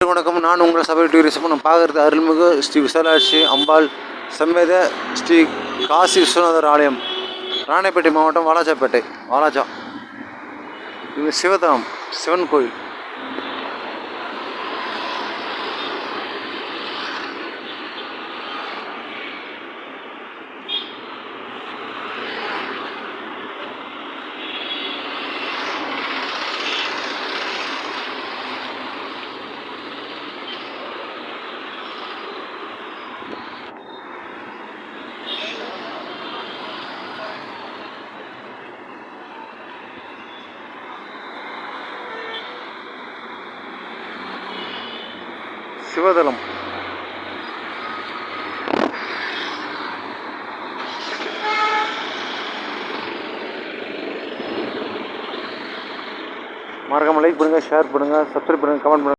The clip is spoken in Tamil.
வணக்கம். நான் உங்கள் சபை டூரிசம். நம்ம பார்க்குறது அருள்மிகு ஸ்ரீ விசாலாட்சி அம்பாள் சமேத ஸ்ரீ காசி விஸ்வநாதர் ஆலயம், ராணிப்பேட்டை மாவட்டம், வாலாஜா. இது சிவதாம், சிவன் கோயில். சிவதலம். மறக்காம லைக் பண்ணுங்கள், ஷேர் பண்ணுங்கள், சப்ஸ்கிரைப் பண்ணுங்கள், கமெண்ட் பண்ணுங்கள்.